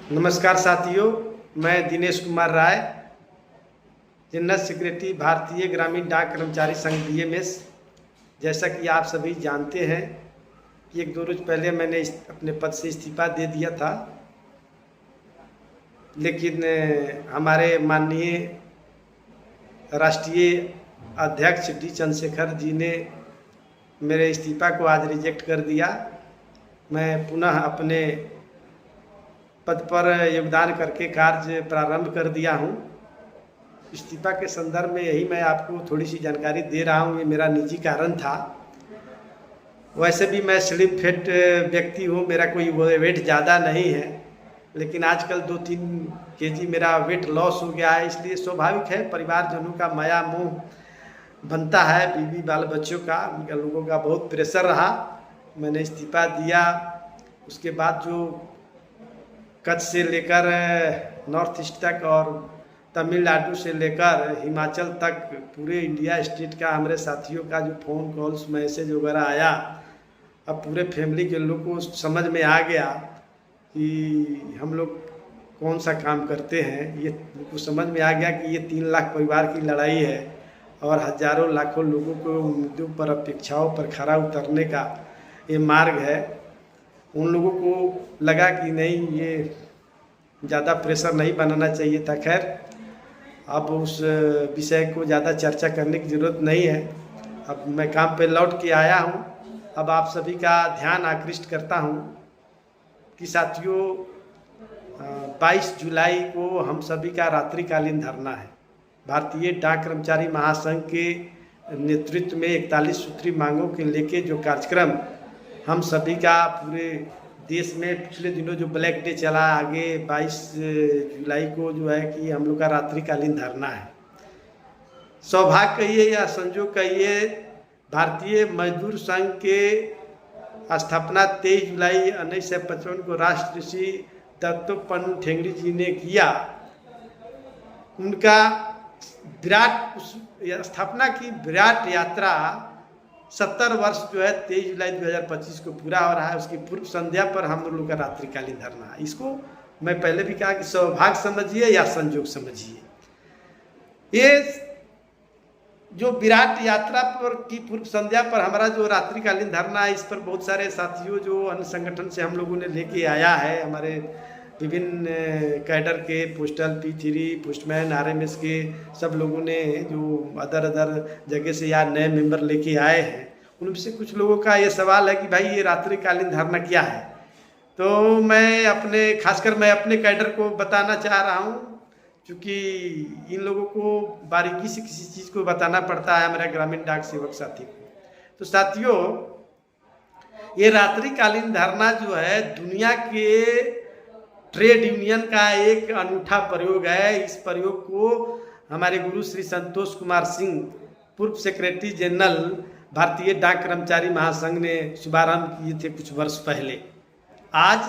नमस्कार साथियों, मैं दिनेश कुमार राय, जनरल सेक्रेटरी भारतीय ग्रामीण डाक कर्मचारी संघ बीएमएस। जैसा कि आप सभी जानते हैं कि एक दो रोज पहले मैंने अपने पद से इस्तीफा दे दिया था, लेकिन हमारे माननीय राष्ट्रीय अध्यक्ष डी चंद्रशेखर जी ने मेरे इस्तीफा को आज रिजेक्ट कर दिया। मैं पुनः अपने पद पर योगदान करके कार्य प्रारंभ कर दिया हूं। इस्तीफा के संदर्भ में यही मैं आपको थोड़ी सी जानकारी दे रहा हूं। ये मेरा निजी कारण था। वैसे भी मैं स्लिम फिट व्यक्ति हूं, मेरा कोई वेट ज़्यादा नहीं है, लेकिन आजकल 2-3 केजी मेरा वेट लॉस हो गया है। इसलिए स्वाभाविक है, परिवारजनों का माया मोह बनता है, बीवी बाल बच्चों का, उनका लोगों का बहुत प्रेशर रहा। मैंने इस्तीफा दिया। उसके बाद जो कच्छ से लेकर नॉर्थ ईस्ट तक और तमिलनाडु से लेकर हिमाचल तक पूरे इंडिया स्टेट का हमारे साथियों का जो फ़ोन कॉल्स मैसेज वगैरह आया, अब पूरे फैमिली के लोग को समझ में आ गया कि हम लोग कौन सा काम करते हैं। ये उनको समझ में आ गया कि ये 3 लाख परिवार की लड़ाई है और हजारों लाखों लोगों को मुद्दों पर, अपेक्षाओं पर खरा उतरने का ये मार्ग है। उन लोगों को लगा कि नहीं, ये ज़्यादा प्रेशर नहीं बनाना चाहिए था। खैर, अब उस विषय को ज़्यादा चर्चा करने की ज़रूरत नहीं है। अब मैं काम पे लौट के आया हूँ। अब आप सभी का ध्यान आकृष्ट करता हूँ कि साथियों, 22 जुलाई को हम सभी का रात्रिकालीन धरना है। भारतीय डाक कर्मचारी महासंघ के नेतृत्व में 41 सूत्री मांगों के लेके जो कार्यक्रम हम सभी का पूरे देश में पिछले दिनों जो ब्लैक डे चला, आगे 22 जुलाई को जो है कि हम लोग का रात्रिकालीन धरना है। सौभाग्य कहिए या संजोग कहिए, भारतीय मजदूर संघ के स्थापना 23 जुलाई 1955 को राष्ट्रऋषि दत्तोपंत ठेंगड़ी जी ने किया। उनका विराट स्थापना की विराट यात्रा 70 वर्ष जो है 23 जुलाई 2025 को पूरा हो रहा है। उसकी पूर्व संध्या पर हम लोग का रात्रिकालीन धरना है। इसको मैं पहले भी कहा कि सौभाग्य समझिए या संजोग समझिए। ये जो विराट यात्रा पर की पूर्व संध्या पर हमारा जो रात्रिकालीन धरना है, इस पर बहुत सारे साथियों जो अन्य संगठन से हम लोगों ने लेके आया है, हमारे विभिन्न कैडर के, पोस्टल P3, पोस्टमैन, RMS के सब लोगों ने, जो अदर जगह से या नए मेंबर लेके आए हैं, उनसे कुछ लोगों का ये सवाल है कि भाई ये रात्रिकालीन धरना क्या है। तो मैं खासकर मैं अपने कैडर को बताना चाह रहा हूँ, क्योंकि इन लोगों को बारीकी से किसी चीज़ को बताना पड़ता है, हमारे ग्रामीण डाक सेवक साथी को। तो साथियों, ये रात्रिकालीन धरना जो है दुनिया के ट्रेड यूनियन का एक अनूठा प्रयोग है। इस प्रयोग को हमारे गुरु श्री संतोष कुमार सिंह, पूर्व सेक्रेटरी जनरल भारतीय डाक कर्मचारी महासंघ ने शुभारंभ किए थे कुछ वर्ष पहले। आज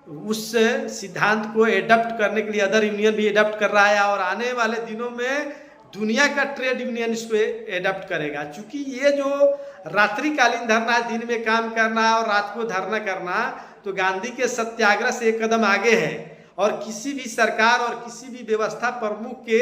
उस सिद्धांत को एडप्ट करने के लिए अदर यूनियन भी एडप्ट कर रहा है और आने वाले दिनों में दुनिया का ट्रेड यूनियन इसको एडप्ट करेगा। क्योंकि ये जो रात्रिकालीन धरना, दिन में काम करना और रात को धरना करना, तो गांधी के सत्याग्रह से एक कदम आगे है और किसी भी सरकार और किसी भी व्यवस्था प्रमुख के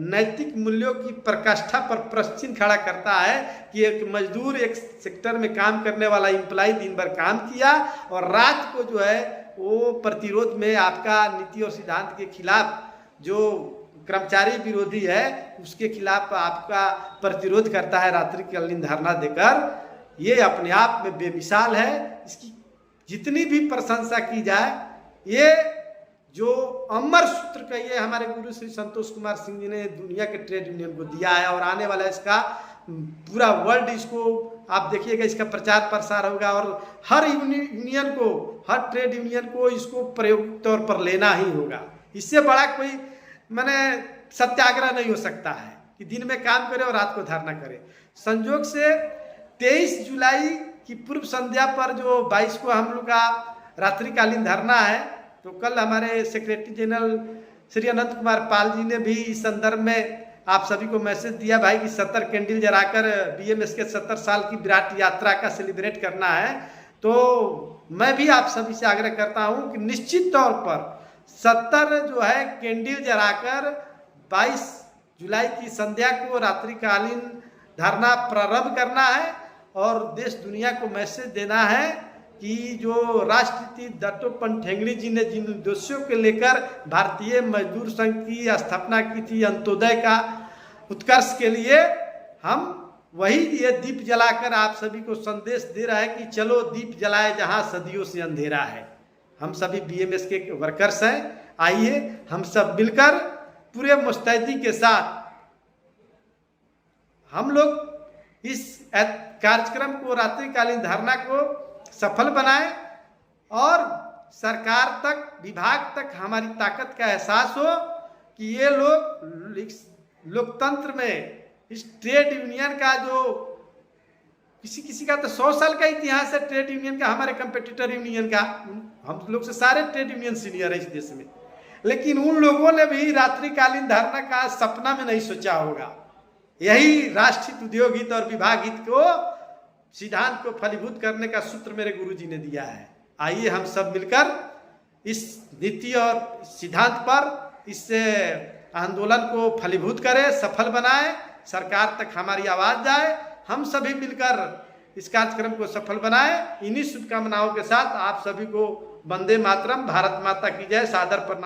नैतिक मूल्यों की प्रकाष्ठा पर प्रश्न खड़ा करता है कि एक मजदूर, एक सेक्टर में काम करने वाला एम्प्लॉय दिन भर काम किया और रात को जो है वो प्रतिरोध में आपका नीति और सिद्धांत के खिलाफ, जो कर्मचारी विरोधी है, उसके खिलाफ आपका प्रतिरोध करता है रात्रिकालीन धरना देकर। ये अपने आप में बेमिसाल है। इसकी जितनी भी प्रशंसा की जाए, ये जो अमर सूत्र कहिए हमारे गुरु श्री संतोष कुमार सिंह जी ने दुनिया के ट्रेड यूनियन को दिया है और आने वाला इसका पूरा वर्ल्ड, इसको आप देखिएगा, इसका प्रचार प्रसार होगा और हर यूनियन को, हर ट्रेड यूनियन को इसको प्रयोग तौर पर लेना ही होगा। इससे बड़ा कोई सत्याग्रह नहीं हो सकता है कि दिन में काम करे और रात को धरना करे। संयोग से 23 जुलाई की पूर्व संध्या पर जो 22 को हम लोग का रात्रिकालीन धरना है, तो कल हमारे सेक्रेटरी जनरल श्री अनंत कुमार पाल जी ने भी इस संदर्भ में आप सभी को मैसेज दिया भाई कि 70 कैंडल जलाकर बीएमएस के 70 साल की विराट यात्रा का सेलिब्रेट करना है। तो मैं भी आप सभी से आग्रह करता हूं कि निश्चित तौर पर 70 जो है कैंडल जलाकर 22 जुलाई की संध्या को रात्रिकालीन धरना प्रारंभ करना है और देश दुनिया को मैसेज देना है कि जो राष्ट्रपति दत्तोपंत ठेंगड़ी जी ने जिन उद्देश्यों को लेकर भारतीय मजदूर संघ की स्थापना की थी, अंत्योदय का उत्कर्ष के लिए, हम वही ये दीप जलाकर आप सभी को संदेश दे रहा है कि चलो दीप जलाए जहां सदियों से अंधेरा है। हम सभी बीएमएस के वर्कर्स हैं, आइए हम सब मिलकर पूरे मुस्तैदी के साथ हम लोग इस कार्यक्रम को, रात्रिकालीन धरना को सफल बनाएं और सरकार तक, विभाग तक हमारी ताकत का एहसास हो कि ये लोग लोकतंत्र में इस ट्रेड यूनियन का जो किसी का तो 100 साल का इतिहास है, ट्रेड यूनियन का, हमारे कंपेटिटर यूनियन का, हम लोग से सारे ट्रेड यूनियन सीनियर है इस देश में, लेकिन उन लोगों ने भी रात्रिकालीन धरना का सपना में नहीं सोचा होगा। यही राष्ट्रहित, उद्योग हित और विभाग हित को, सिद्धांत को फलीभूत करने का सूत्र मेरे गुरुजी ने दिया है। आइए हम सब मिलकर इस नीति और सिद्धांत पर इस आंदोलन को फलीभूत करें, सफल बनाएं, सरकार तक हमारी आवाज जाए, हम सभी मिलकर इस कार्यक्रम को सफल बनाएं। इन्हीं शुभकामनाओं के साथ आप सभी को वंदे मातरम, भारत माता की जय, सादर प्रणाम।